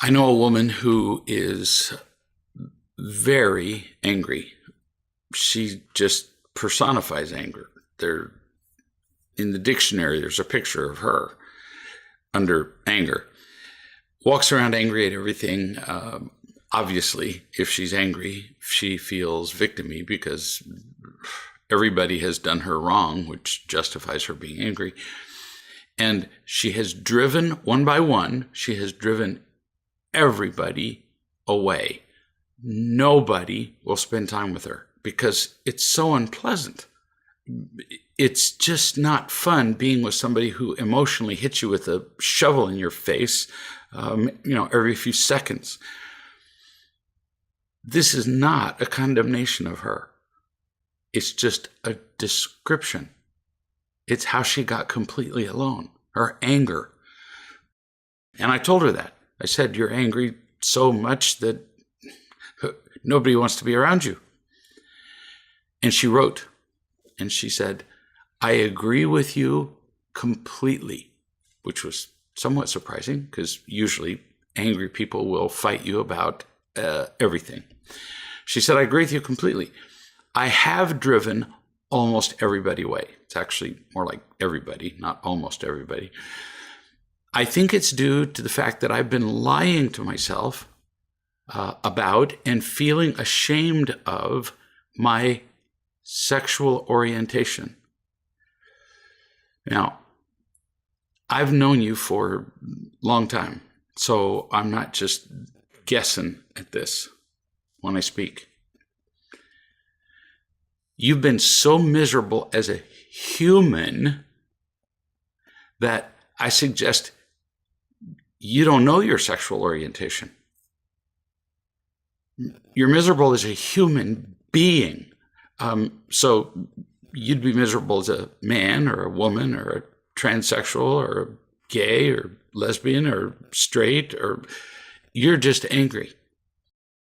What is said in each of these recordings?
I know a woman who is very angry. She just personifies anger. In the dictionary, there's a picture of her under anger. Walks around angry at everything. Obviously, if she's angry, she feels victim-y because everybody has done her wrong, which justifies her being angry. And she has driven, one by one, she has driven everybody away. Nobody will spend time with her because it's so unpleasant. It's just not fun being with somebody who emotionally hits you with a shovel in your face, every few seconds. This is not a condemnation of her. It's just a description. It's how she got completely alone, her anger. And I told her that. I said, you're angry so much that nobody wants to be around you. And she wrote, and she said, I agree with you completely, which was somewhat surprising because usually angry people will fight you about everything. She said, I agree with you completely. I have driven almost everybody away. It's actually more like everybody, not almost everybody. I think it's due to the fact that I've been lying to myself about and feeling ashamed of my sexual orientation. Now, I've known you for a long time, so I'm not just guessing at this when I speak. You've been so miserable as a human that I suggest you don't know your sexual orientation. You're miserable as a human being. So you'd be miserable as a man or a woman or a transsexual or a gay or lesbian or straight, or you're just angry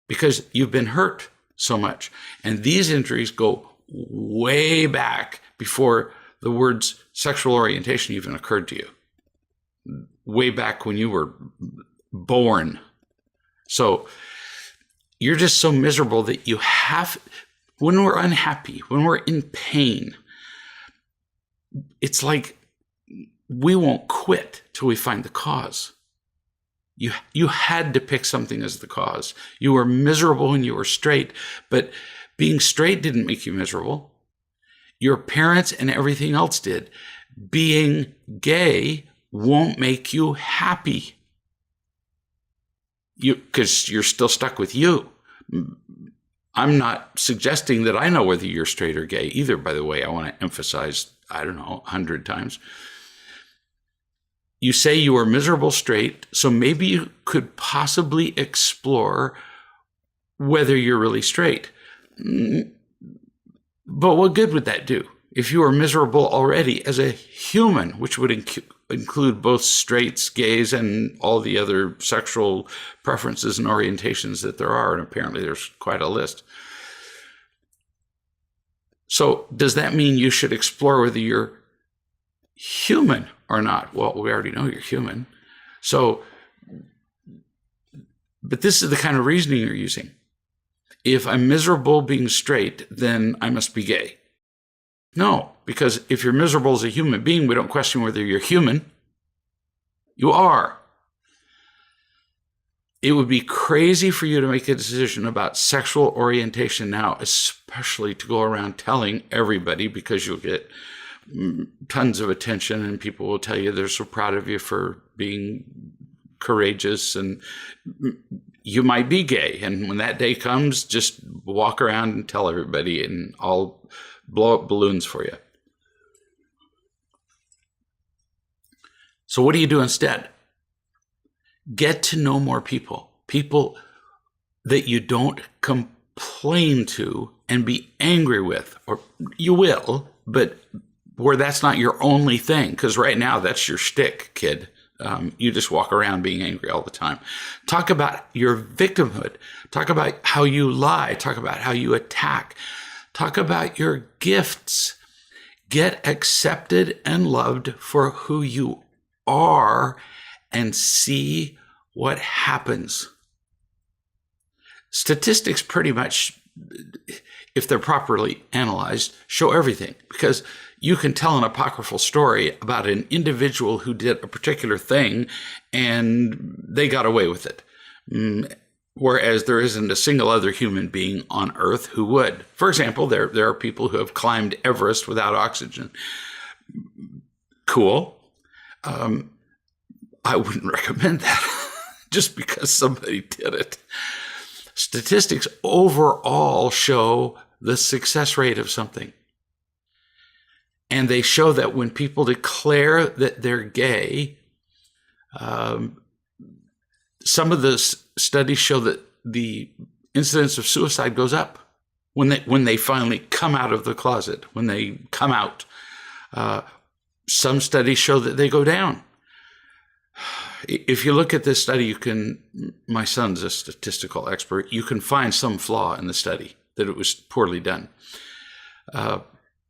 because you've been hurt so much. And these injuries go way back before the words sexual orientation even occurred to you. Way back when you were born. So you're just so miserable that you have, when we're unhappy, when we're in pain, it's like we won't quit till we find the cause. You had to pick something as the cause. You were miserable when you were straight, but being straight didn't make you miserable. Your parents and everything else did. Being gay won't make you happy. Because you're still stuck with you. I'm not suggesting that I know whether you're straight or gay either, by the way. I want to emphasize, 100 times. You say you were miserable straight, so maybe you could possibly explore whether you're really straight. But what good would that do? If you were miserable already as a human, which would include both straights, gays, and all the other sexual preferences and orientations that there are, and apparently there's quite a list. So does that mean you should explore whether you're human or not? Well, we already know you're human. So, but this is the kind of reasoning you're using. If I'm miserable being straight, then I must be gay. No, because if you're miserable as a human being, we don't question whether you're human. You are. It would be crazy for you to make a decision about sexual orientation now, especially to go around telling everybody, because you'll get tons of attention and people will tell you they're so proud of you for being courageous, and you might be gay. And when that day comes, just walk around and tell everybody, and I'll blow up balloons for you. So what do you do instead? Get to know more people. People that you don't complain to and be angry with, or you will, but where that's not your only thing, because right now that's your shtick, kid. You just walk around being angry all the time. Talk about your victimhood. Talk about how you lie. Talk about how you attack. Talk about your gifts. Get accepted and loved for who you are, and see what happens. Statistics pretty much, if they're properly analyzed, show everything, because you can tell an apocryphal story about an individual who did a particular thing and they got away with it. Whereas there isn't a single other human being on Earth who would. For example, there are people who have climbed Everest without oxygen. Cool. I wouldn't recommend that just because somebody did it. Statistics overall show the success rate of something. And they show that when people declare that they're gay, some of the studies show that the incidence of suicide goes up when they finally come out of the closet, when they come out. Some studies show that they go down. If you look at this study, my son's a statistical expert, you can find some flaw in the study, that it was poorly done.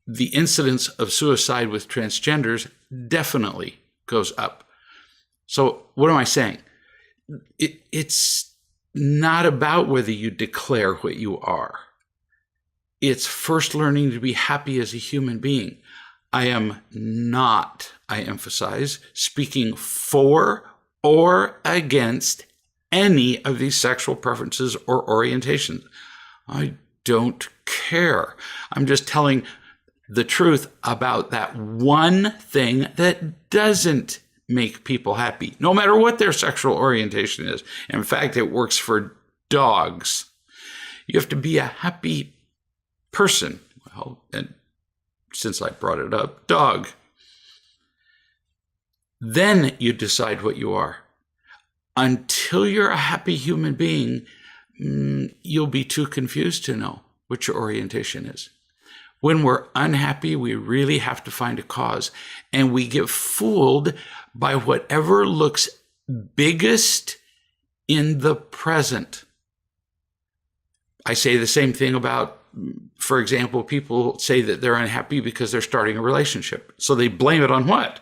The incidence of suicide with transgenders definitely goes up. So what am I saying? It's not about whether you declare what you are. It's first learning to be happy as a human being. I am not, I emphasize, speaking for or against any of these sexual preferences or orientations. I don't care. I'm just telling the truth about that one thing that doesn't make people happy, no matter what their sexual orientation is. In fact, it works for dogs. You have to be a happy person. Well, and since I brought it up, dog. Then you decide what you are. Until you're a happy human being, you'll be too confused to know what your orientation is. When we're unhappy, we really have to find a cause, and we get fooled by whatever looks biggest in the present. I say the same thing about, for example, people say that they're unhappy because they're starting a relationship. So they blame it on what?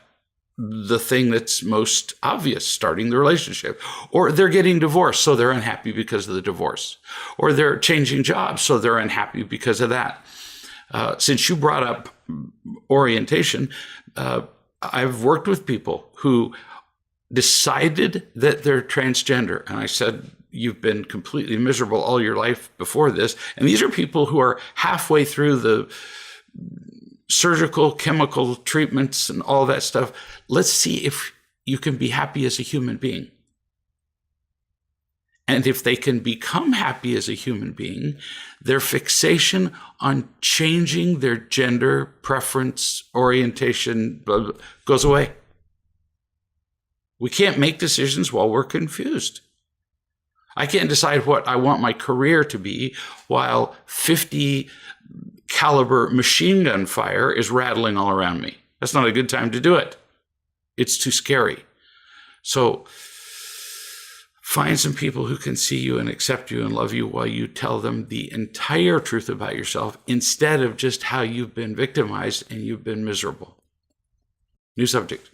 The thing that's most obvious, starting the relationship. Or they're getting divorced, so they're unhappy because of the divorce. Or they're changing jobs, so they're unhappy because of that. Since you brought up orientation, I've worked with people who decided that they're transgender. And I said, you've been completely miserable all your life before this. And these are people who are halfway through the surgical, chemical treatments and all that stuff. Let's see if you can be happy as a human being. And if they can become happy as a human being, their fixation on changing their gender preference, orientation, blah, blah, goes away. We can't make decisions while we're confused. I can't decide what I want my career to be while 50 caliber machine gun fire is rattling all around me. That's not a good time to do it. It's too scary. So find some people who can see you and accept you and love you while you tell them the entire truth about yourself instead of just how you've been victimized and you've been miserable. New subject.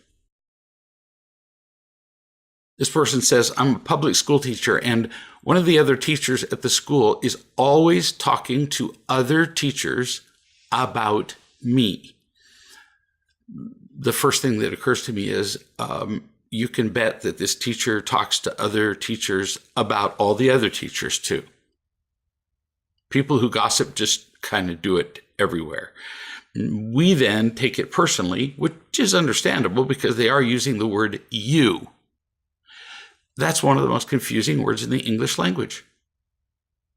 This person says, I'm a public school teacher, and one of the other teachers at the school is always talking to other teachers about me. The first thing that occurs to me is, you can bet that this teacher talks to other teachers about all the other teachers too. People who gossip just kind of do it everywhere. We then take it personally, which is understandable because they are using the word you. That's one of the most confusing words in the English language.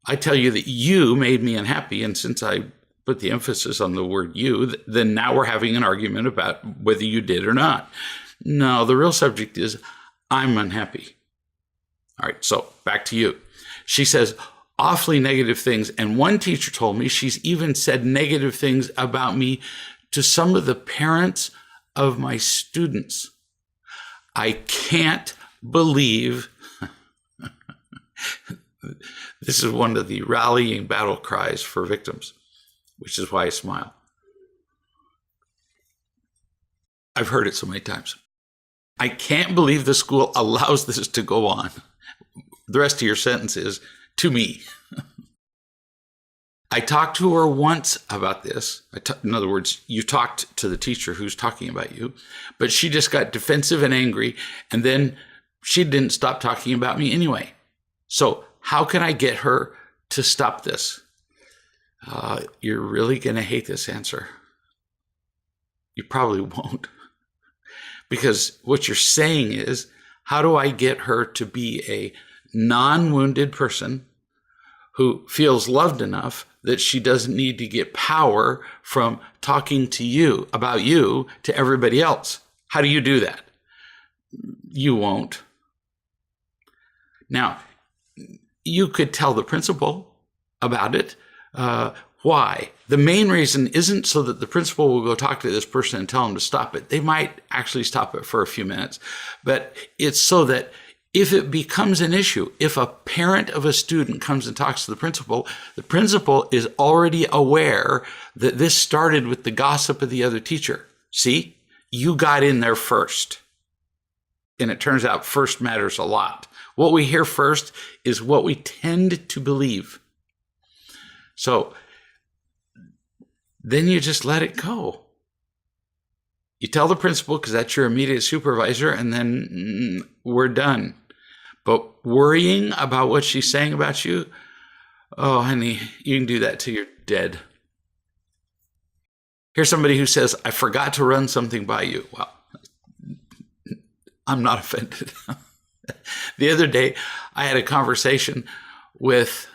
I tell you that you made me unhappy, and since I put the emphasis on the word you, then now we're having an argument about whether you did or not. No, the real subject is I'm unhappy. All right, so back to you. She says awfully negative things, and one teacher told me she's even said negative things about me to some of the parents of my students. I can't believe this is one of the rallying battle cries for victims, which is why I smile. I've heard it so many times. I can't believe the school allows this to go on. The rest of your sentence is, to me. I talked to her once about this. In other words, you talked to the teacher who's talking about you, but she just got defensive and angry, and then she didn't stop talking about me anyway. So how can I get her to stop this? You're really going to hate this answer. You probably won't. Because what you're saying is, how do I get her to be a non-wounded person who feels loved enough that she doesn't need to get power from talking to you about you to everybody else? How do you do that? You won't. Now, you could tell the principal about it. Why? The main reason isn't so that the principal will go talk to this person and tell them to stop it. They might actually stop it for a few minutes, but it's so that if it becomes an issue, if a parent of a student comes and talks to the principal is already aware that this started with the gossip of the other teacher. See, you got in there first. And it turns out first matters a lot. What we hear first is what we tend to believe. So then you just let it go. You tell the principal because that's your immediate supervisor, and then we're done. But worrying about what she's saying about you, oh, honey, you can do that till you're dead. Here's somebody who says, I forgot to run something by you. Well, I'm not offended. The other day, I had a conversation with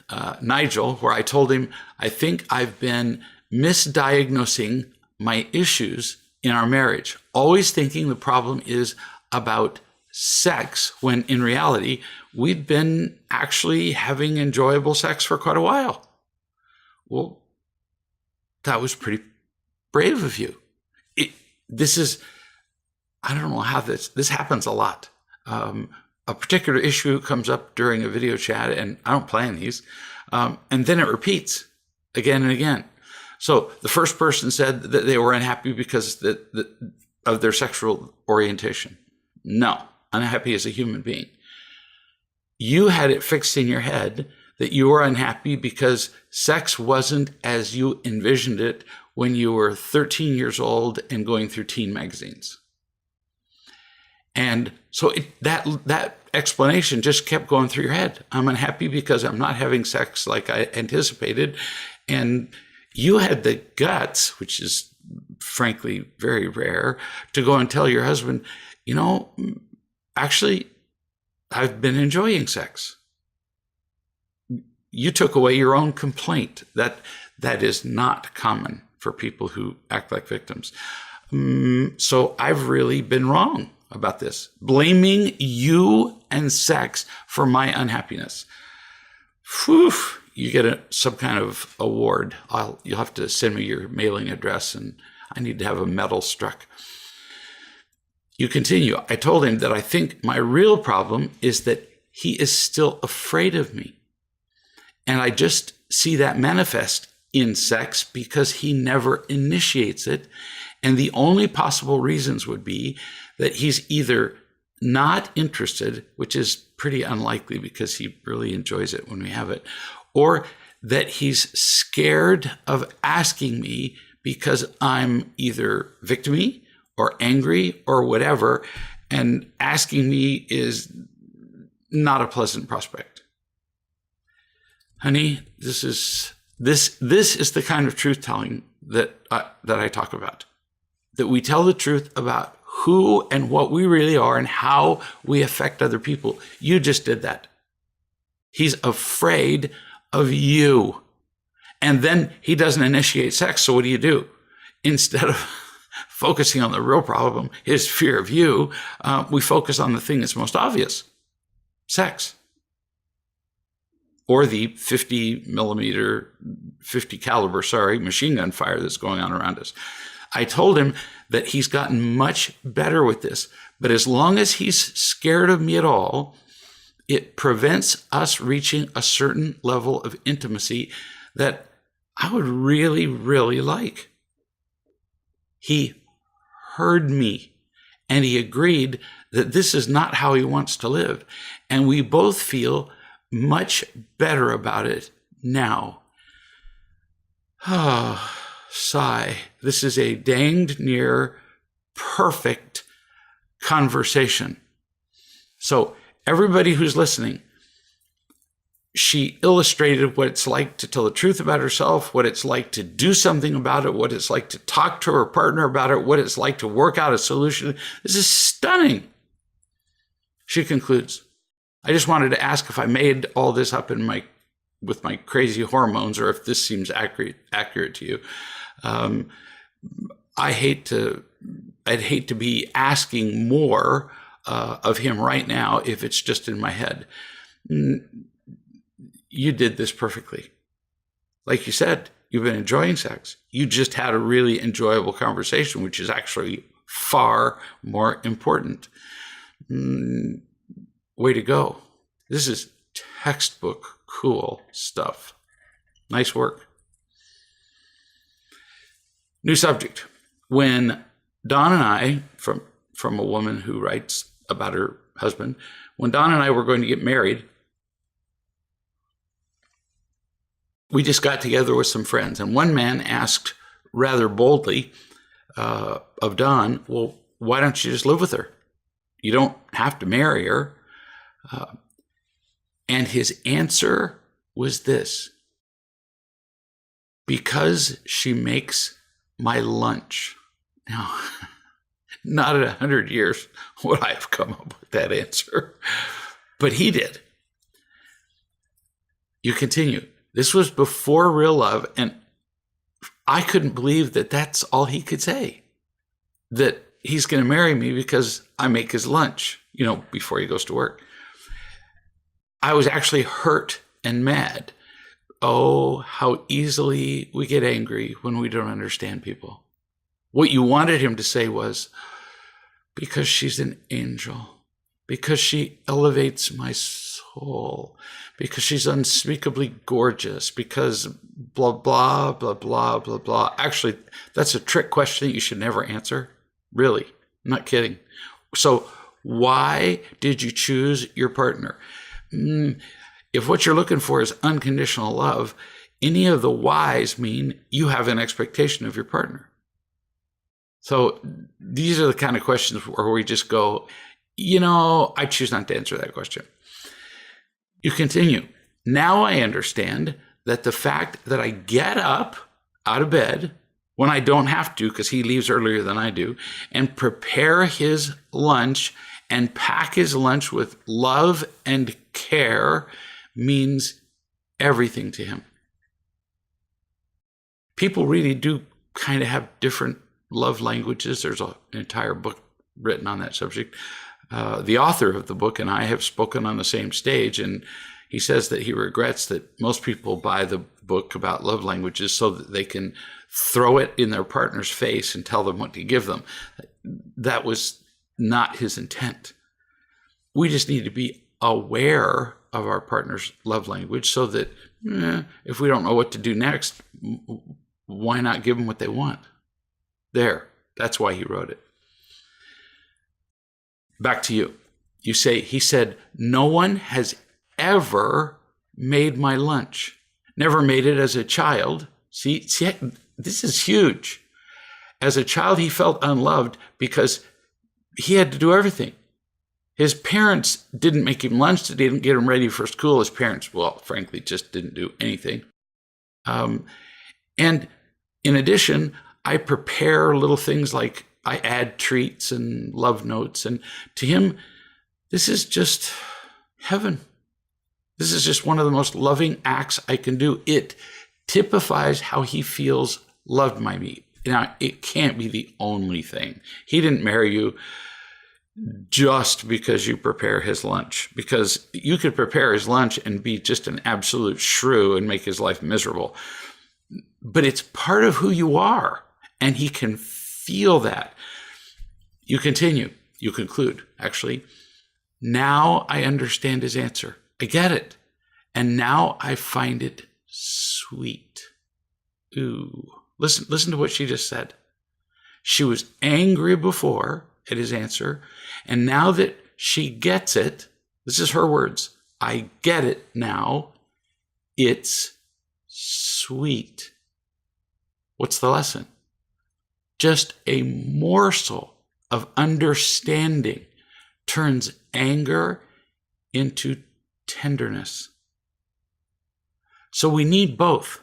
Nigel where I told him, I think I've been misdiagnosing my issues in our marriage, always thinking the problem is about sex, when in reality, we'd been actually having enjoyable sex for quite a while. Well, that was pretty brave of you. I don't know how this happens a lot. A particular issue comes up during a video chat, and I don't plan these, and then it repeats again and again. So the first person said that they were unhappy because of their sexual orientation. No, unhappy as a human being. You had it fixed in your head that you were unhappy because sex wasn't as you envisioned it when you were 13 years old and going through teen magazines. And so that explanation just kept going through your head. I'm unhappy because I'm not having sex like I anticipated. And you had the guts, which is frankly very rare, to go and tell your husband, actually, I've been enjoying sex. You took away your own complaint. That is not common for people who act like victims. So I've really been wrong about this, blaming you and sex for my unhappiness. Whew. You get some kind of award. You'll have to send me your mailing address, and I need to have a medal struck. You continue. I told him that I think my real problem is that he is still afraid of me. And I just see that manifest in sex because he never initiates it. And the only possible reasons would be that he's either not interested, which is pretty unlikely because he really enjoys it when we have it, or that he's scared of asking me because I'm either victim-y or angry or whatever, and asking me is not a pleasant prospect. Honey, this is the kind of truth-telling that I talk about. That we tell the truth about who and what we really are and how we affect other people. You just did that. He's afraid of you. And then he doesn't initiate sex. So what do? Instead of focusing on the real problem, his fear of you, we focus on the thing that's most obvious, sex. Or the 50 caliber machine gun fire that's going on around us. I told him that he's gotten much better with this, but as long as he's scared of me at all, it prevents us reaching a certain level of intimacy that I would really, really like. He heard me, And he agreed that this is not how he wants to live. And we both feel much better about it now. Ah, sigh. This is a danged near perfect conversation. So everybody who's listening, she illustrated what it's like to tell the truth about herself, what it's like to do something about it, what it's like to talk to her partner about it, what it's like to work out a solution. This is stunning. She concludes, I just wanted to ask if I made all this up with my crazy hormones, or if this seems accurate to you. I'd hate to be asking more of him right now if it's just in my head. You did this perfectly. Like you said, you've been enjoying sex. You just had a really enjoyable conversation, which is actually far more important. Way to go. This is textbook cool stuff. Nice work. New subject. When Dawn and I, from a woman who writes about her husband, when Dawn and I were going to get married, we just got together with some friends, and one man asked rather boldly of Dawn, well, why don't you just live with her? You don't have to marry her. And his answer was this: because she makes my lunch. Now, not in 100 years would I have come up with that answer, but he did. You continue. This was before real love, and I couldn't believe that that's all he could say, that he's going to marry me because I make his lunch, before he goes to work. I was actually hurt and mad. Oh, how easily we get angry when we don't understand people. What you wanted him to say was, because she's an angel, because she elevates my soul, because she's unspeakably gorgeous, because blah, blah, blah, blah, blah, blah. Actually, that's a trick question that you should never answer. Really, I'm not kidding. So why did you choose your partner? If what you're looking for is unconditional love, any of the whys mean you have an expectation of your partner. So these are the kind of questions where we just go, I choose not to answer that question. You continue. Now I understand that the fact that I get up out of bed when I don't have to, because he leaves earlier than I do, and prepare his lunch and pack his lunch with love and care means everything to him. People really do kind of have different love languages. There's an entire book written on that subject. The author of the book and I have spoken on the same stage, and he says that he regrets that most people buy the book about love languages so that they can throw it in their partner's face and tell them what to give them. That was not his intent. We just need to be aware of our partner's love language so that if we don't know what to do next, why not give them what they want? There. That's why he wrote it. Back to you. You say, he said, no one has ever made my lunch. Never made it as a child. See, this is huge. As a child, he felt unloved because he had to do everything. His parents didn't make him lunch. They didn't get him ready for school. His parents, well, frankly, just didn't do anything. And in addition, I prepare little things like I add treats and love notes. And to him, this is just heaven. This is just one of the most loving acts I can do. It typifies how he feels loved by me. Now, it can't be the only thing. He didn't marry you just because you prepare his lunch, because you could prepare his lunch and be just an absolute shrew and make his life miserable. But it's part of who you are, and he can feel that. You continue, you conclude, actually, now I understand his answer. I get it. And now I find it sweet. Ooh, listen to what she just said. She was angry before, at his answer. And now that she gets it, this is her words, I get it now. It's sweet. What's the lesson? Just a morsel of understanding turns anger into tenderness. So we need both.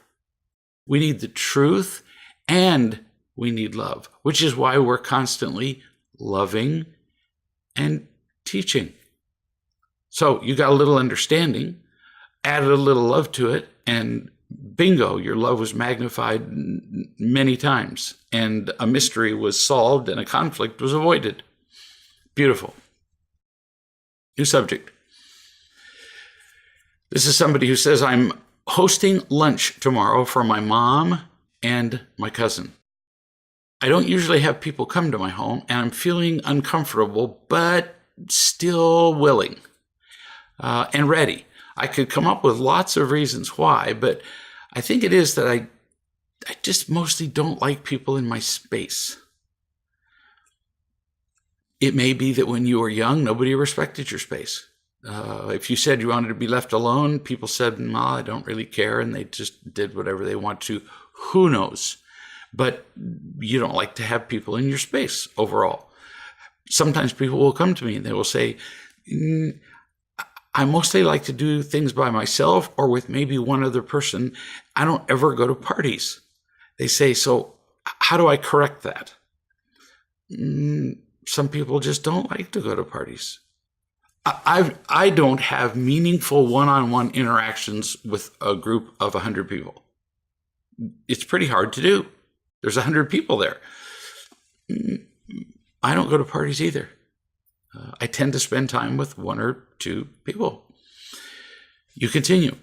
We need the truth and we need love, which is why we're constantly loving and teaching. So you got a little understanding, added a little love to it, and bingo, your love was magnified many times, and a mystery was solved and a conflict was avoided. Beautiful. New subject. This is somebody who says, I'm hosting lunch tomorrow for my mom and my cousin. I don't usually have people come to my home, and I'm feeling uncomfortable, but still willing and ready. I could come up with lots of reasons why, but I think it is that I just mostly don't like people in my space. It may be that when you were young, nobody respected your space. If you said you wanted to be left alone, people said, no, I don't really care, and they just did whatever they want to. Who knows? But you don't like to have people in your space overall. Sometimes people will come to me and they will say, I mostly like to do things by myself or with maybe one other person. I don't ever go to parties. They say, so how do I correct that? Some people just don't like to go to parties. I don't have meaningful one-on-one interactions with a group of 100 people. It's pretty hard to do. There's 100 people there. I don't go to parties either. I tend to spend time with one or two people. You continue.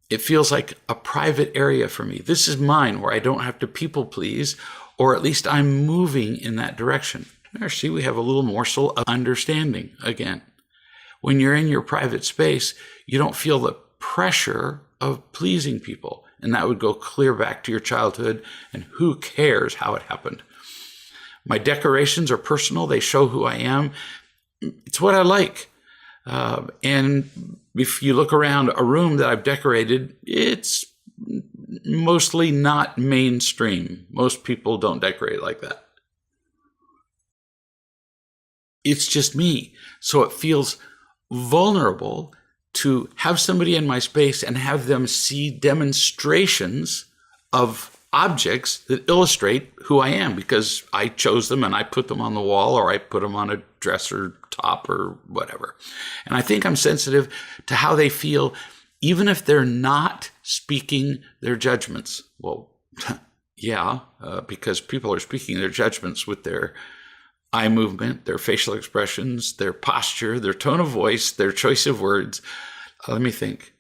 It feels like a private area for me. This is mine where I don't have to people please, or at least I'm moving in that direction. There, see, we have a little morsel of understanding again. When you're in your private space, you don't feel the pressure of pleasing people. And that would go clear back to your childhood, and who cares how it happened. My decorations are personal. They show who I am. It's what I like. And if you look around a room that I've decorated, it's mostly not mainstream. Most people don't decorate like that. It's just me. So it feels vulnerable to have somebody in my space and have them see demonstrations of objects that illustrate who I am because I chose them and I put them on the wall or I put them on a dresser top or whatever. And I think I'm sensitive to how they feel, even if they're not speaking their judgments. Well, yeah, because people are speaking their judgments with their eye movement, their facial expressions, their posture, their tone of voice, their choice of words. Let me think.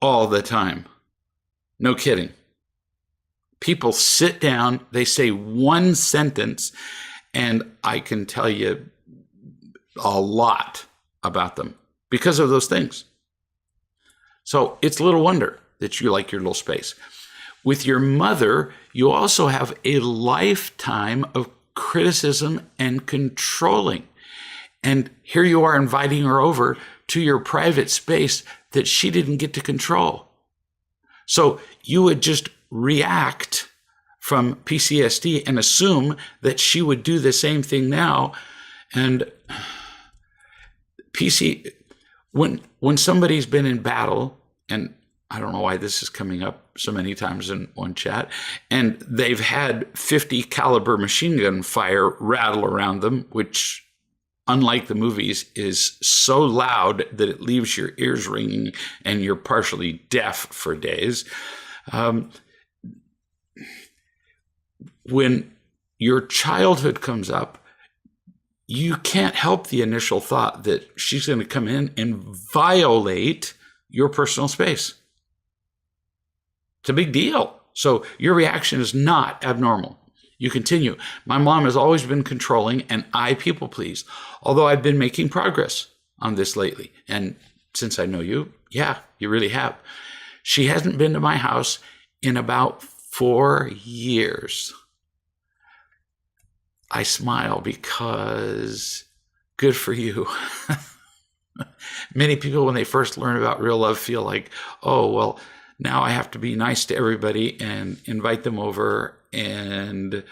All the time. No kidding. People sit down, they say one sentence, and I can tell you a lot about them because of those things. So it's little wonder that you like your little space. With your mother, you also have a lifetime of criticism and controlling. And here you are inviting her over to your private space that she didn't get to control. So you would just react from PTSD and assume that she would do the same thing now. And when somebody's been in battle, and I don't know why this is coming up so many times in one chat, and they've had 50 caliber machine gun fire rattle around them, which, unlike the movies, is so loud that it leaves your ears ringing and you're partially deaf for days. When your childhood comes up, you can't help the initial thought that she's going to come in and violate your personal space. It's a big deal. So your reaction is not abnormal. You continue. My mom has always been controlling and I people please, although I've been making progress on this lately. And since I know you, yeah, you really have. She hasn't been to my house in about 4 years. I smile because good for you. Many people, when they first learn about real love, feel like, oh, well, now I have to be nice to everybody and invite them over and,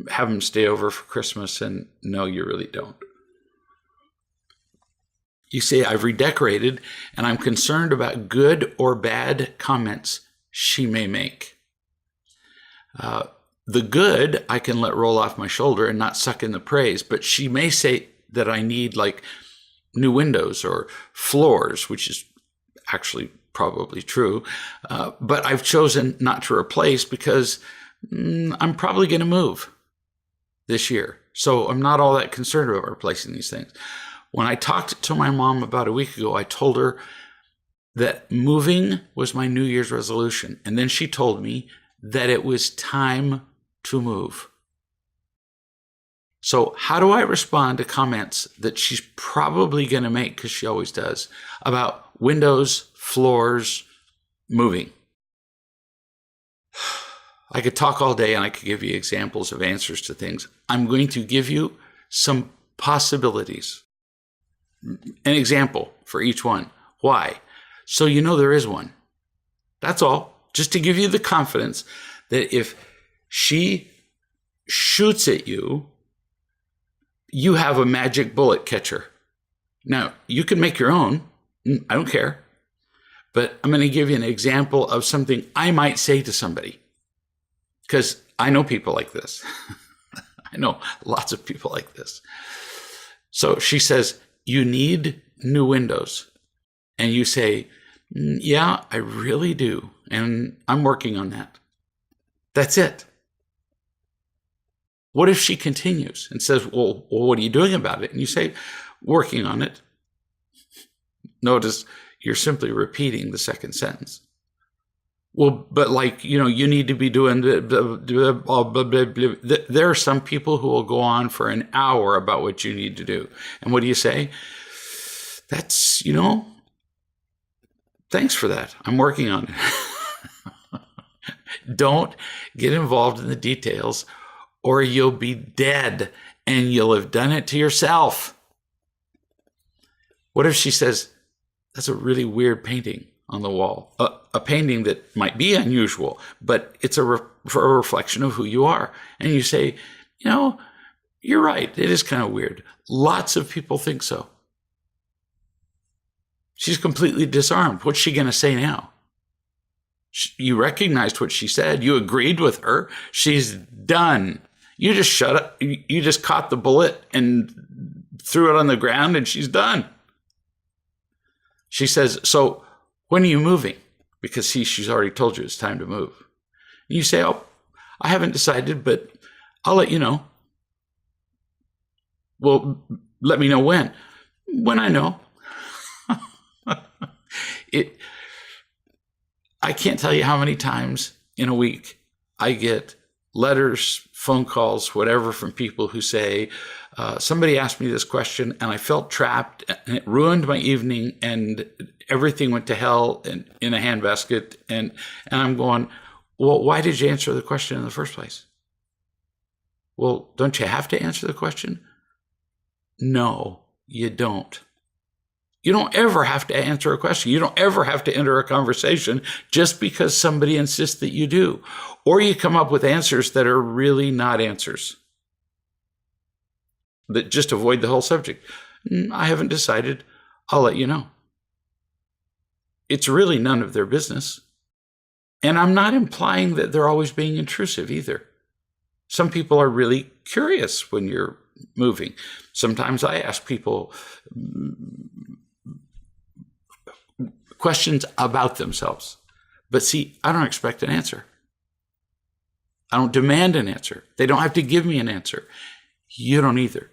have them stay over for Christmas. And no, you really don't. You say, I've redecorated and I'm concerned about good or bad comments she may make. The good I can let roll off my shoulder and not suck in the praise, but she may say that I need like new windows or floors, which is actually probably true. But I've chosen not to replace because I'm probably going to move this year. So I'm not all that concerned about replacing these things. When I talked to my mom about a week ago, I told her that moving was my New Year's resolution. And then she told me that it was time to move. So how do I respond to comments that she's probably going to make, because she always does, about windows, floors, moving? I could talk all day and I could give you examples of answers to things. I'm going to give you some possibilities. An example for each one. Why? So there is one. That's all. Just to give you the confidence that if she shoots at you, you have a magic bullet catcher. Now, you can make your own. I don't care. But I'm going to give you an example of something I might say to somebody, because I know people like this. I know lots of people like this. So she says, you need new windows. And you say, yeah, I really do. And I'm working on that. That's it. What if she continues and says, well, what are you doing about it? And you say, working on it. Notice you're simply repeating the second sentence. Well, but you need to be doing blah, blah, blah, blah. There are some people who will go on for an hour about what you need to do. And what do you say? That's, thanks for that. I'm working on it. Don't get involved in the details, or you'll be dead and you'll have done it to yourself. What if she says, that's a really weird painting on the wall, a painting that might be unusual, but it's a reflection of who you are. And you say, you're right. It is kind of weird. Lots of people think so. She's completely disarmed. What's she going to say now? You recognized what she said. You agreed with her. She's done. You just shut up. You just caught the bullet and threw it on the ground, and she's done. She says, so when are you moving? Because she's already told you it's time to move. And you say, oh, I haven't decided, but I'll let you know. Well, let me know when. When I know. I can't tell you how many times in a week I get letters, phone calls, whatever, from people who say, somebody asked me this question and I felt trapped and it ruined my evening and everything went to hell in a handbasket. And I'm going, well, why did you answer the question in the first place? Well, don't you have to answer the question? No, you don't. You don't ever have to answer a question. You don't ever have to enter a conversation just because somebody insists that you do. Or you come up with answers that are really not answers, that just avoid the whole subject. I haven't decided. I'll let you know. It's really none of their business. And I'm not implying that they're always being intrusive either. Some people are really curious when you're moving. Sometimes I ask people questions about themselves. But see, I don't expect an answer. I don't demand an answer. They don't have to give me an answer. You don't either.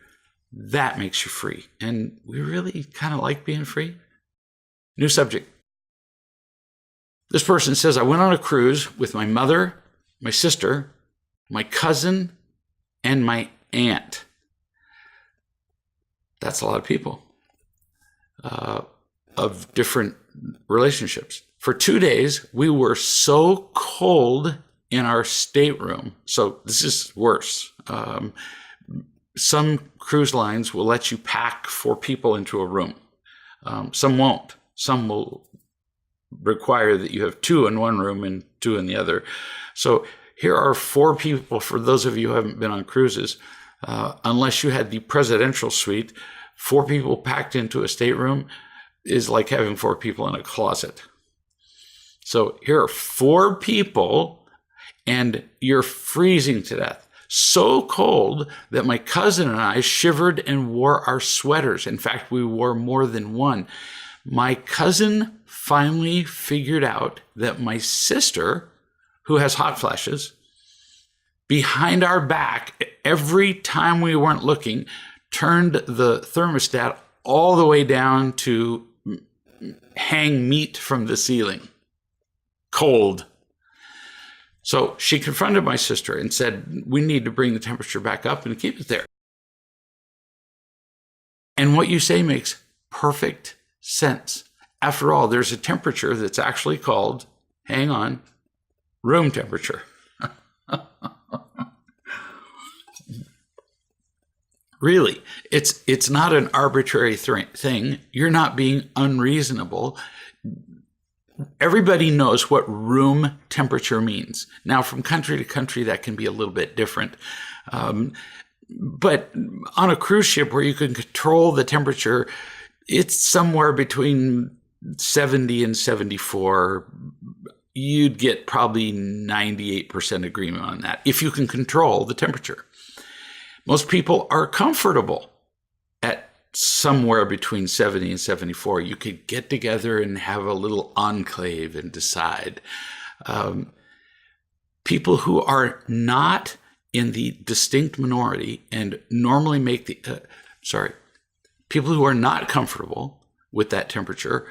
That makes you free. And we really kind of like being free. New subject. This person says, I went on a cruise with my mother, my sister, my cousin, and my aunt. That's a lot of people of different relationships. For 2 days, we were so cold in our stateroom. So this is worse. Some cruise lines will let you pack 4 people into a room. Some won't. Some will require that you have 2 in one room and 2 in the other. So here are 4 people, for those of you who haven't been on cruises, unless you had the presidential suite, 4 people packed into a stateroom is like having 4 people in a closet. So here are 4 people and you're freezing to death. So cold that my cousin and I shivered and wore our sweaters. In fact, we wore more than one. My cousin finally figured out that my sister, who has hot flashes, behind our back, every time we weren't looking, turned the thermostat all the way down to hang meat from the ceiling. Cold. So she confronted my sister and said, we need to bring the temperature back up and keep it there. And what you say makes perfect sense. After all, there's a temperature that's actually called, hang on, room temperature. Really, it's not an arbitrary thing. You're not being unreasonable. Everybody knows what room temperature means. Now, from country to country, that can be a little bit different. But on a cruise ship where you can control the temperature, it's somewhere between 70 and 74. You'd get probably 98% agreement on that if you can control the temperature. Most people are comfortable at somewhere between 70 and 74. You could get together and have a little enclave and decide. People who are not in the distinct minority and normally make the, people who are not comfortable with that temperature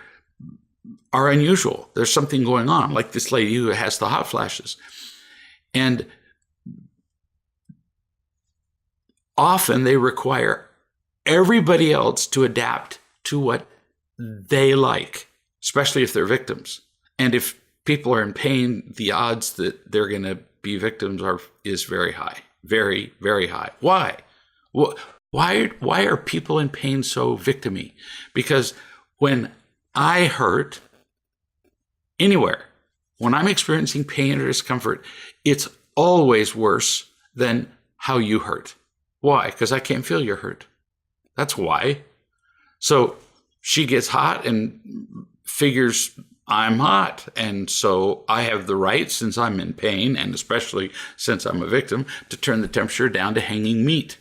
are unusual. There's something going on, like this lady who has the hot flashes. And often they require everybody else to adapt to what they like, especially if they're victims. And if people are in pain, the odds that they're going to be victims is very high, very, very high. Why? Why are people in pain so victim-y? Because when I hurt anywhere, when I'm experiencing pain or discomfort, it's always worse than how you hurt. Why? Because I can't feel your hurt. That's why. So she gets hot and figures I'm hot. And so I have the right, since I'm in pain, and especially since I'm a victim, to turn the temperature down to hanging meat.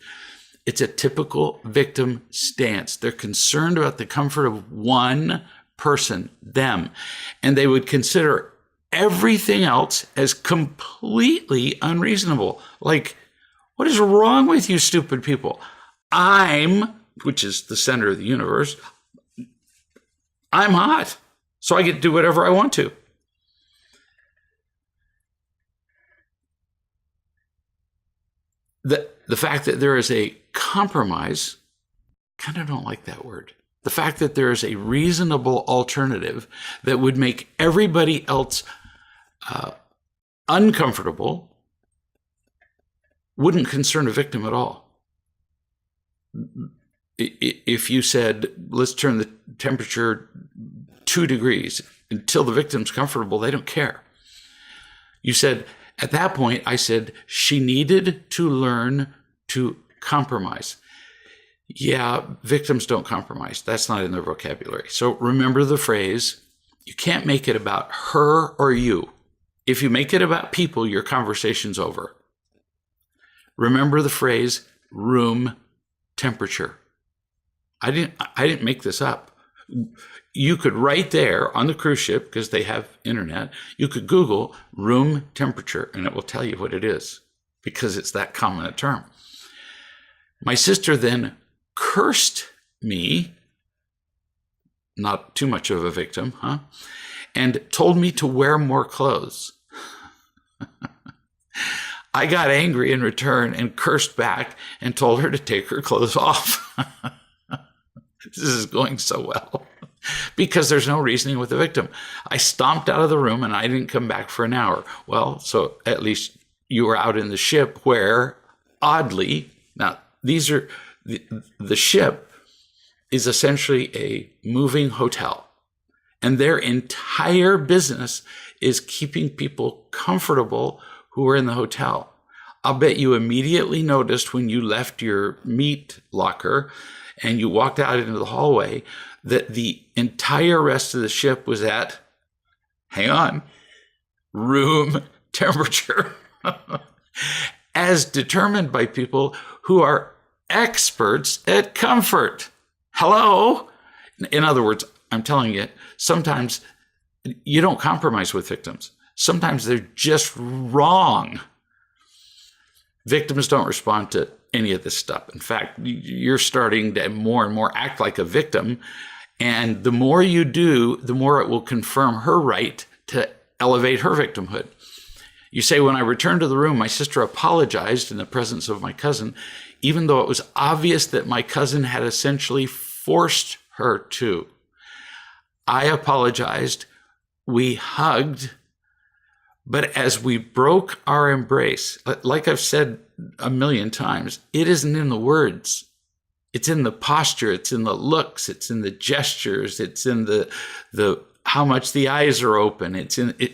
It's a typical victim stance. They're concerned about the comfort of one person, them. And they would consider everything else as completely unreasonable. Like, what is wrong with you stupid people? Which is the center of the universe, I'm hot, so I get to do whatever I want to. The fact that there is a compromise, kind of don't like that word. The fact that there is a reasonable alternative that would make everybody else uncomfortable wouldn't concern a victim at all. If you said, let's turn the temperature 2 degrees until the victim's comfortable, they don't care. You said, at that point, I said, she needed to learn to compromise. Yeah, victims don't compromise. That's not in their vocabulary. So remember the phrase, you can't make it about her or you. If you make it about people, your conversation's over. Remember the phrase, room temperature. I didn't make this up. You could right there on the cruise ship, because they have internet, you could Google room temperature and it will tell you what it is, because it's that common a term. My sister then cursed me, not too much of a victim, and told me to wear more clothes. I got angry in return and cursed back and told her to take her clothes off. This is going so well. because there's no reasoning with the victim. I stomped out of the room and I didn't come back for an hour. Well, so at least you were out in the ship where, oddly, now these are the ship is essentially a moving hotel, and their entire business is keeping people comfortable who are in the hotel. I'll bet you immediately noticed when you left your meat locker and you walked out into the hallway that the entire rest of the ship was at, hang on, room temperature, as determined by people who are experts at comfort. Hello? In other words, I'm telling you, sometimes you don't compromise with victims. Sometimes they're just wrong. Victims don't respond to any of this stuff. In fact, you're starting to more and more act like a victim. And the more you do, the more it will confirm her right to elevate her victimhood. You say, when I returned to the room, my sister apologized in the presence of my cousin, even though it was obvious that my cousin had essentially forced her to. I apologized. We hugged. But as we broke our embrace, like I've said a million times, it isn't in the words. It's in the posture. It's in the looks. It's in the gestures. It's in the how much the eyes are open. It's in it.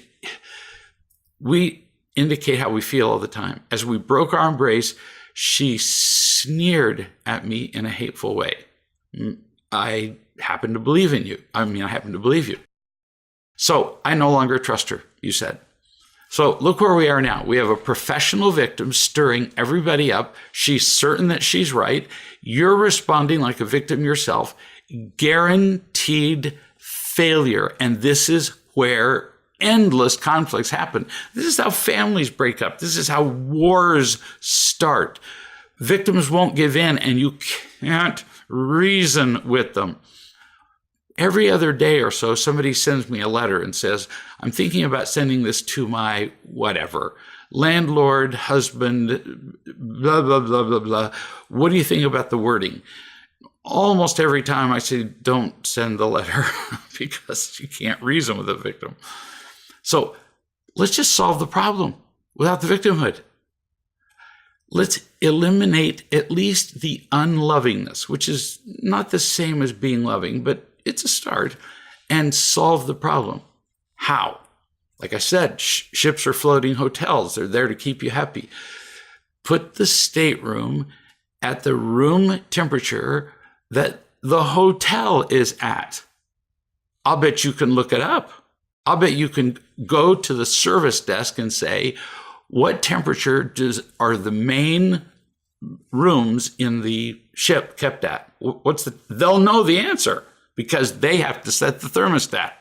We indicate how we feel all the time. As we broke our embrace, she sneered at me in a hateful way. I happen to believe in you. I happen to believe you. So I no longer trust her, you said. So look where we are now. We have a professional victim stirring everybody up. She's certain that she's right. You're responding like a victim yourself. Guaranteed failure. And this is where endless conflicts happen. This is how families break up. This is how wars start. Victims won't give in, and you can't reason with them. Every other day or so, somebody sends me a letter and says, I'm thinking about sending this to my whatever, landlord, husband, blah, blah, blah, blah, blah. What do you think about the wording? Almost every time I say, don't send the letter because you can't reason with a victim. So let's just solve the problem without the victimhood. Let's eliminate at least the unlovingness, which is not the same as being loving, but it's a start, and solve the problem. How? Like I said, ships are floating hotels. They're there to keep you happy. Put the stateroom at the room temperature that the hotel is at. I'll bet you can look it up. I'll bet you can go to the service desk and say, what temperature are the main rooms in the ship kept at? They'll know the answer because they have to set the thermostat.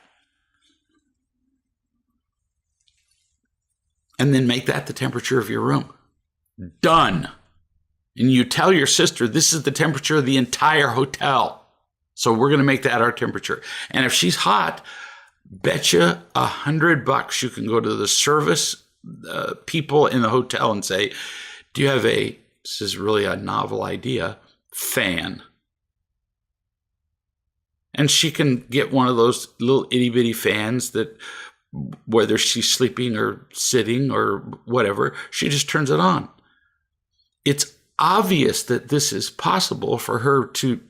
And then make that the temperature of your room. Done. And you tell your sister, this is the temperature of the entire hotel. So we're going to make that our temperature. And if she's hot, betcha $100 you can go to the service people in the hotel and say, do you have this is really a novel idea, fan? And she can get one of those little itty bitty fans that, whether she's sleeping or sitting or whatever, she just turns it on. It's obvious that this is possible for her to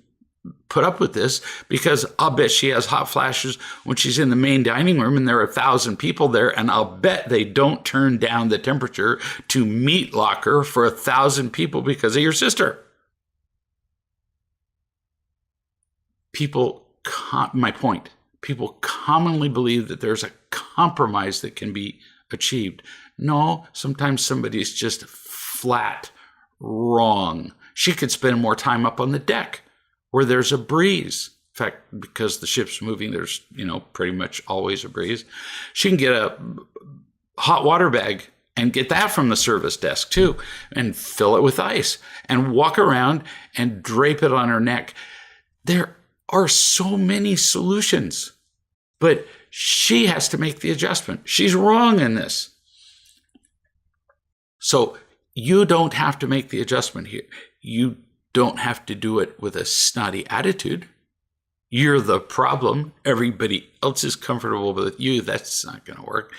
put up with this, because I'll bet she has hot flashes when she's in the main dining room and there are 1,000 people there, and I'll bet they don't turn down the temperature to meat locker for 1,000 people because of your sister. My point, people commonly believe that there's a compromise that can be achieved. No, sometimes somebody's just flat wrong. She could spend more time up on the deck where there's a breeze. In fact, because the ship's moving, there's, pretty much always a breeze. She can get a hot water bag and get that from the service desk too, and fill it with ice and walk around and drape it on her neck. There are so many solutions, but she has to make the adjustment. She's wrong in this. So you don't have to make the adjustment here. You don't have to do it with a snotty attitude. You're the problem. Everybody else is comfortable with you. That's not going to work.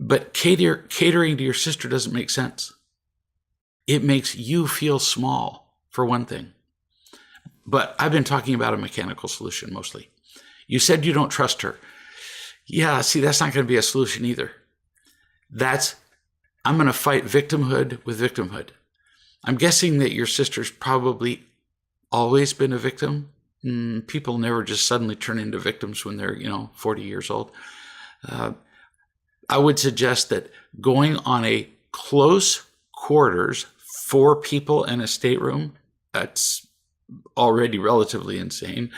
But catering to your sister doesn't make sense. It makes you feel small, for one thing. But I've been talking about a mechanical solution mostly. You said you don't trust her. Yeah, see, that's not going to be a solution either. I'm going to fight victimhood with victimhood. I'm guessing that your sister's probably always been a victim. People never just suddenly turn into victims when they're, 40 years old. I would suggest that going on a close quarters, 4 people in a stateroom, that's already relatively insane,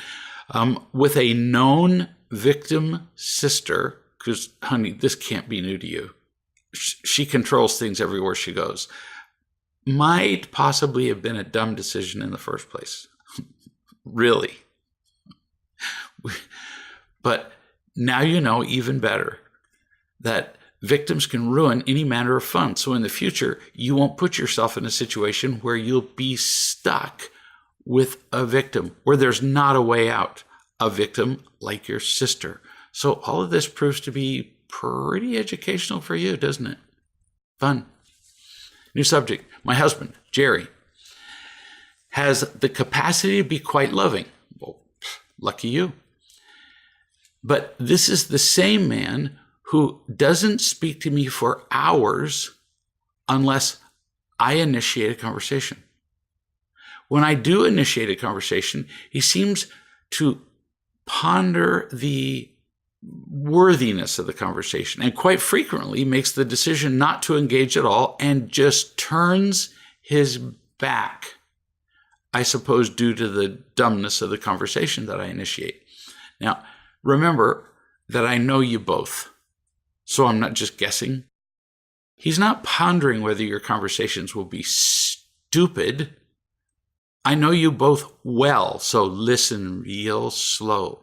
with a known victim sister, because, honey, this can't be new to you. She controls things everywhere she goes. Might possibly have been a dumb decision in the first place. Really. But now you know even better that victims can ruin any manner of fun. So in the future, you won't put yourself in a situation where you'll be stuck with a victim, where there's not a way out. A victim like your sister. So all of this proves to be pretty educational for you, doesn't it? Fun. New subject. My husband, Jerry, has the capacity to be quite loving. Well, lucky you. But this is the same man who doesn't speak to me for hours unless I initiate a conversation. When I do initiate a conversation, he seems to ponder the worthiness of the conversation and quite frequently makes the decision not to engage at all and just turns his back, I suppose due to the dumbness of the conversation that I initiate. Now, remember that I know you both, so I'm not just guessing. He's not pondering whether your conversations will be stupid. I know you both well, so listen real slow.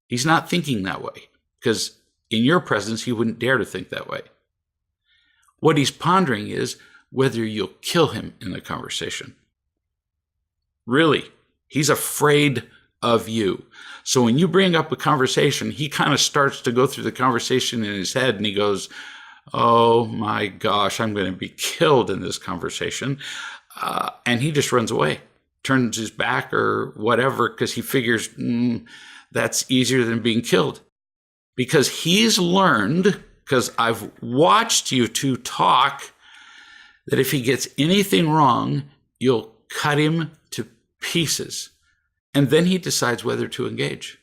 He's not thinking that way, because in your presence, he wouldn't dare to think that way. What he's pondering is whether you'll kill him in the conversation. Really, he's afraid of you. So when you bring up a conversation, he kind of starts to go through the conversation in his head, and he goes, oh my gosh, I'm going to be killed in this conversation. And he just runs away, turns his back or whatever, because he figures that's easier than being killed. Because he's learned, because I've watched you two talk, that if he gets anything wrong, you'll cut him to pieces. And then he decides whether to engage.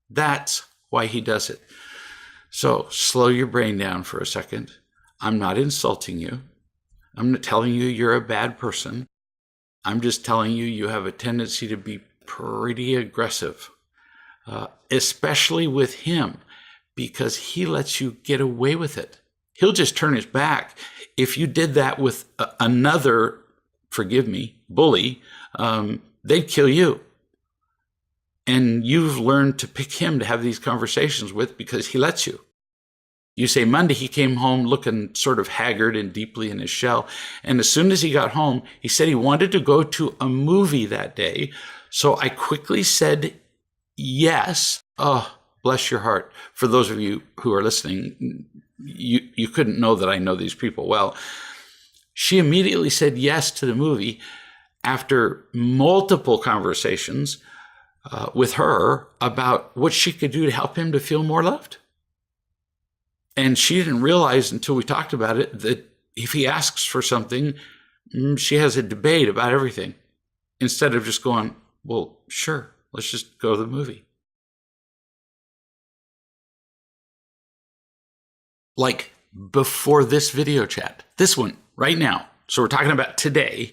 That's why he does it. So slow your brain down for a second. I'm not insulting you. I'm not telling you you're a bad person. I'm just telling you you have a tendency to be pretty aggressive, especially with him, because he lets you get away with it. He'll just turn his back. If you did that with another, forgive me, bully, they'd kill you. And you've learned to pick him to have these conversations with because he lets you. You say Monday he came home looking sort of haggard and deeply in his shell. And as soon as he got home, he said he wanted to go to a movie that day. So I quickly said yes. Oh, bless your heart. For those of you who are listening, you couldn't know that I know these people well. She immediately said yes to the movie after multiple conversations with her about what she could do to help him to feel more loved. And she didn't realize until we talked about it that if he asks for something, she has a debate about everything instead of just going, well, sure, let's just go to the movie. Like before this video chat, this one right now. So we're talking about today.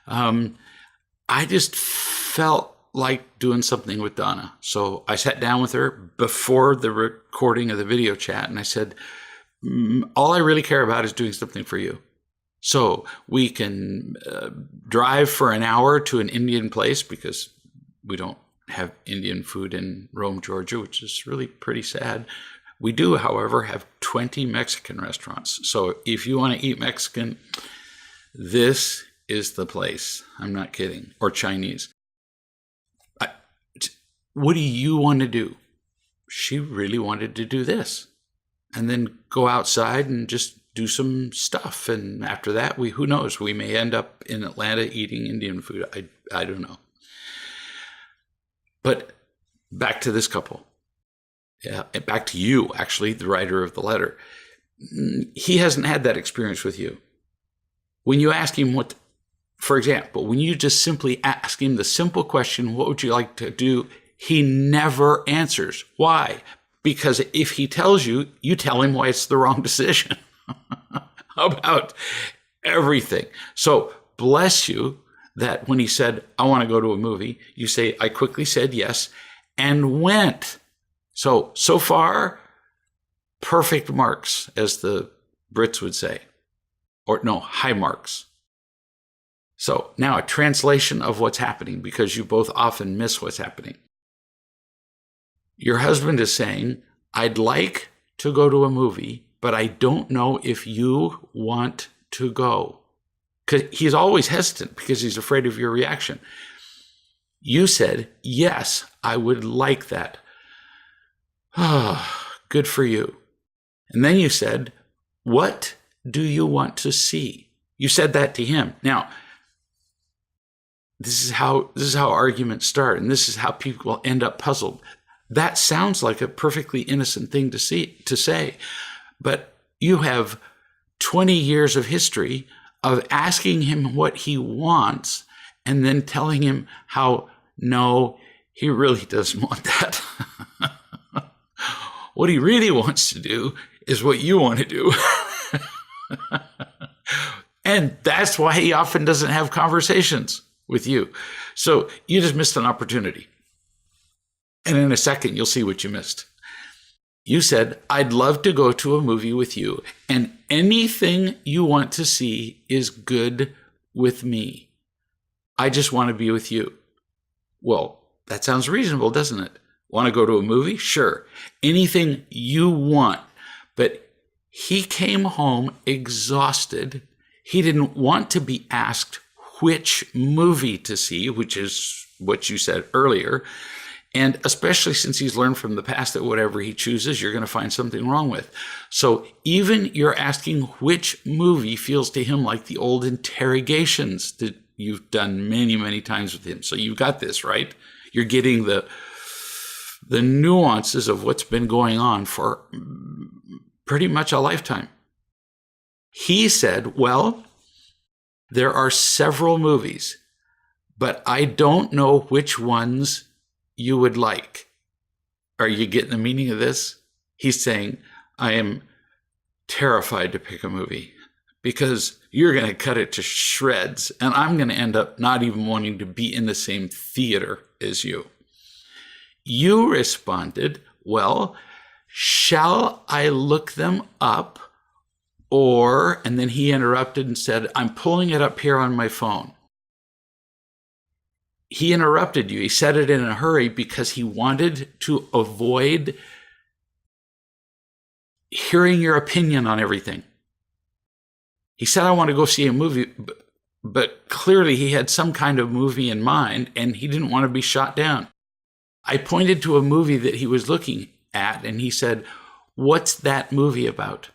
I just felt like doing something with Donna. So I sat down with her before the recording of the video chat and I said, all I really care about is doing something for you. So we can drive for an hour to an Indian place because we don't have Indian food in Rome, Georgia, which is really pretty sad. We do, however, have 20 Mexican restaurants. So if you want to eat Mexican, this is the place. I'm not kidding. Or Chinese. what do you want to do? She really wanted to do this. And then go outside and just do some stuff. And after that, who knows? We may end up in Atlanta eating Indian food. I don't know. But back to this couple. Yeah, back to you, actually, the writer of the letter. He hasn't had that experience with you. When you ask him for example, when you just simply ask him the simple question, what would you like to do? He never answers. Why? Because if he tells you, you tell him why it's the wrong decision about everything. So bless you that when he said, I want to go to a movie, you say, I quickly said yes and went. So far, perfect marks, as the Brits would say. Or no, high marks. So now a translation of what's happening, because you both often miss what's happening. Your husband is saying, I'd like to go to a movie, but I don't know if you want to go. Because he's always hesitant because he's afraid of your reaction. You said, yes, I would like that. Good for you. And then you said, what do you want to see? You said that to him. Now, this is how arguments start, and this is how people end up puzzled. That sounds like a perfectly innocent thing to say, but you have 20 years of history of asking him what he wants and then telling him how, no, he really doesn't want that. What he really wants to do is what you want to do. And that's why he often doesn't have conversations with you. So you just missed an opportunity. And in a second, you'll see what you missed. You said, I'd love to go to a movie with you, and anything you want to see is good with me. I just want to be with you. Well, that sounds reasonable, doesn't it? Want to go to a movie? Sure. Anything you want. But he came home exhausted. He didn't want to be asked which movie to see, which is what you said earlier. And especially since he's learned from the past that whatever he chooses, you're going to find something wrong with. So even you're asking which movie feels to him like the old interrogations that you've done many, many times with him. So you've got this, right? You're getting the nuances of what's been going on for pretty much a lifetime. He said, well, there are several movies, but I don't know which ones you would like. Are you getting the meaning of this? He's saying, I am terrified to pick a movie because you're going to cut it to shreds, and I'm going to end up not even wanting to be in the same theater as you. You responded, well, shall I look them up? Or, and then he interrupted and said, I'm pulling it up here on my phone. He interrupted you. He said it in a hurry because he wanted to avoid hearing your opinion on everything. He said, I want to go see a movie, but clearly he had some kind of movie in mind and he didn't want to be shot down. I pointed to a movie that he was looking at and he said, what's that movie about?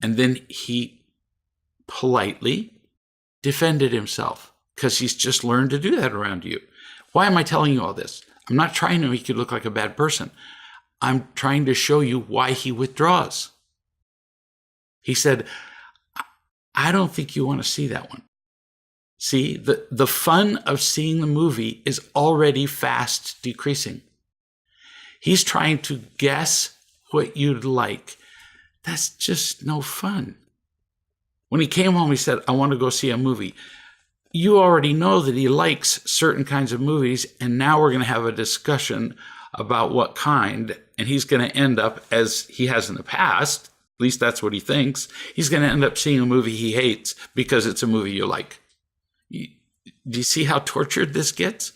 And then he politely defended himself because he's just learned to do that around you. Why am I telling you all this? I'm not trying to make you look like a bad person. I'm trying to show you why he withdraws. He said, I don't think you want to see that one. See, the fun of seeing the movie is already fast decreasing. He's trying to guess what you'd like. That's just no fun. When he came home, he said, I want to go see a movie. You already know that he likes certain kinds of movies, and now we're going to have a discussion about what kind, and he's going to end up, as he has in the past, at least that's what he thinks, he's going to end up seeing a movie he hates because it's a movie you like. Do you see how tortured this gets?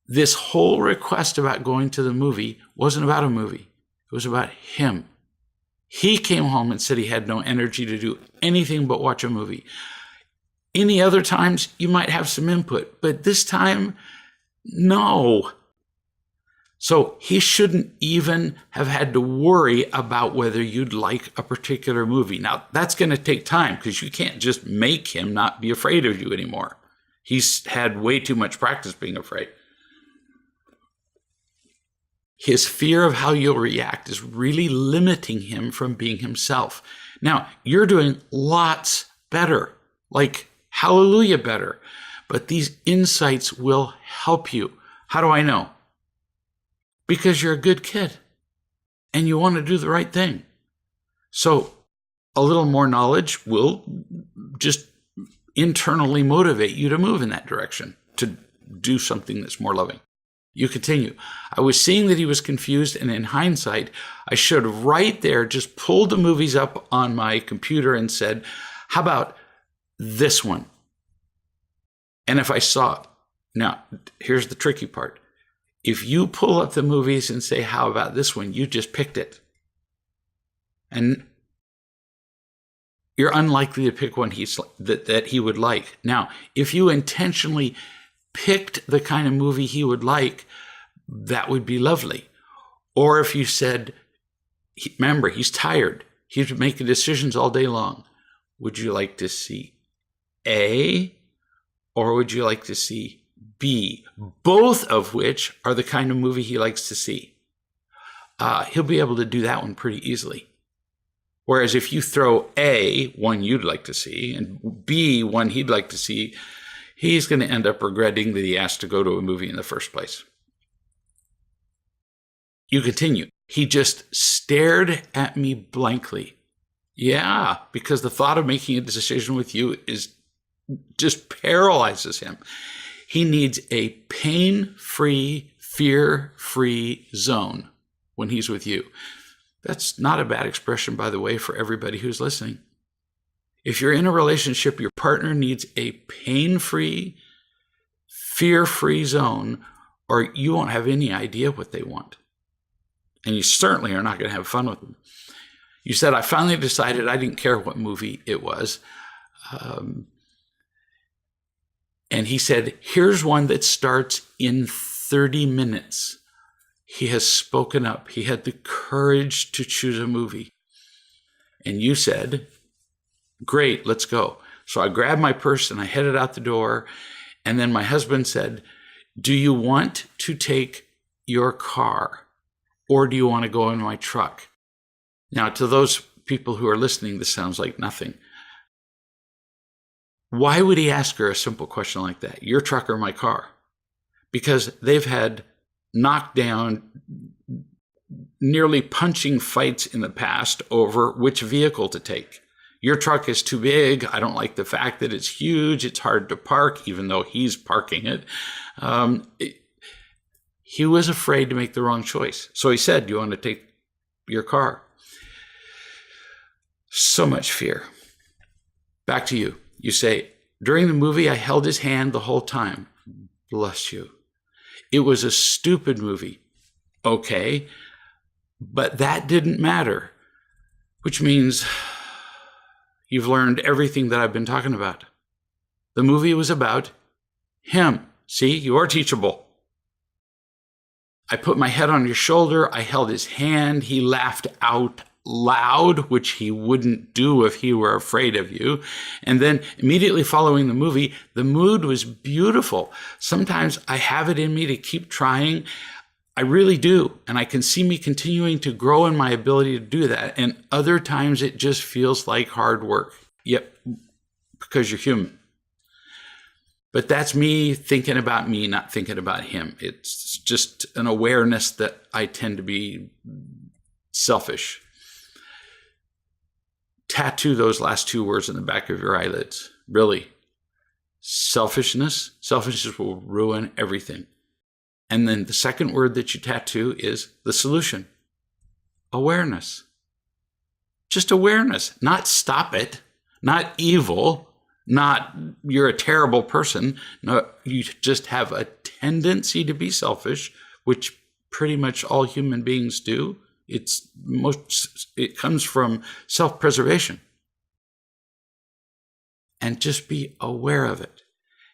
This whole request about going to the movie wasn't about a movie. It was about him. He came home and said he had no energy to do anything but watch a movie. Any other times, you might have some input, but this time, No. So he shouldn't even have had to worry about whether you'd like a particular movie. Now, that's going to take time because you can't just make him not be afraid of you anymore. He's had way too much practice being afraid. His fear of how you'll react is really limiting him from being himself. Now, you're doing lots better, like hallelujah better, but these insights will help you. How do I know? Because you're a good kid and you want to do the right thing. So a little more knowledge will just internally motivate you to move in that direction, to do something that's more loving. You continue. I was seeing that he was confused, and in hindsight, I should have right there just pulled the movies up on my computer and said, how about this one? And if I saw, now, here's the tricky part. If you pull up the movies and say, how about this one? You just picked it. And you're unlikely to pick one that he would like. Now, if you intentionally picked the kind of movie he would like, that would be lovely. Or if you said, remember, he's tired. He's making decisions all day long. Would you like to see A, or would you like to see B? Both of which are the kind of movie he likes to see. He'll be able to do that one pretty easily. Whereas if you throw A, one you'd like to see, and B, one he'd like to see, he's going to end up regretting that he asked to go to a movie in the first place. You continue. He just stared at me blankly. Yeah, because the thought of making a decision with you just paralyzes him. He needs a pain-free, fear-free zone when he's with you. That's not a bad expression, by the way, for everybody who's listening. If you're in a relationship, your partner needs a pain-free, fear-free zone, or you won't have any idea what they want. And you certainly are not going to have fun with them. You said, I finally decided I didn't care what movie it was. And he said, here's one that starts in 30 minutes. He has spoken up. He had the courage to choose a movie. And you said, great, let's go. So I grabbed my purse and I headed out the door. And then my husband said, do you want to take your car, or do you want to go in my truck? Now, to those people who are listening, this sounds like nothing. Why would he ask her a simple question like that? Your truck or my car? Because they've had knockdown, nearly punching fights in the past over which vehicle to take. Your truck is too big. I don't like the fact that it's huge. It's hard to park, even though he's parking it. He was afraid to make the wrong choice. So he said, do you want to take your car? So much fear. Back to you. You say, during the movie, I held his hand the whole time. Bless you. It was a stupid movie. Okay. But that didn't matter, which means you've learned everything that I've been talking about. The movie was about him. See, you are teachable. I put my head on your shoulder. I held his hand. He laughed out loud, which he wouldn't do if he were afraid of you. And then immediately following the movie, the mood was beautiful. Sometimes I have it in me to keep trying. I really do. And I can see me continuing to grow in my ability to do that. And other times it just feels like hard work. Yep, because you're human. But that's me thinking about me, not thinking about him. It's just an awareness that I tend to be selfish. Tattoo those last two words in the back of your eyelids. Really. Selfishness. Selfishness will ruin everything. And then the second word that you tattoo is the solution. Awareness. Just awareness. Not stop it. Not evil. Not you're a terrible person. No, you just have a tendency to be selfish, which pretty much all human beings do. It comes from self-preservation. And just be aware of it.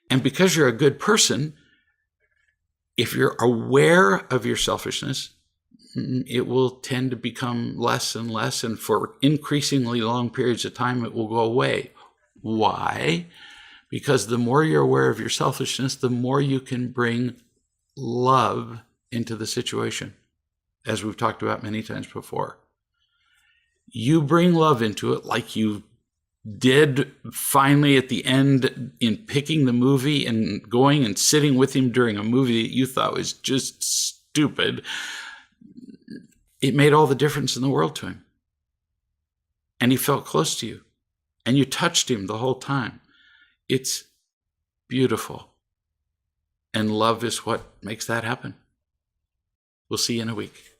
And because you're a good person, If you're aware of your selfishness, it will tend to become less and less, and for increasingly long periods of time, it will go away. Why? Because the more you're aware of your selfishness, the more you can bring love into the situation, as we've talked about many times before. You bring love into it like you did finally at the end in picking the movie and going and sitting with him during a movie that you thought was just stupid. It made all the difference in the world to him. And he felt close to you. And you touched him the whole time. It's beautiful. And love is what makes that happen. We'll see you in a week.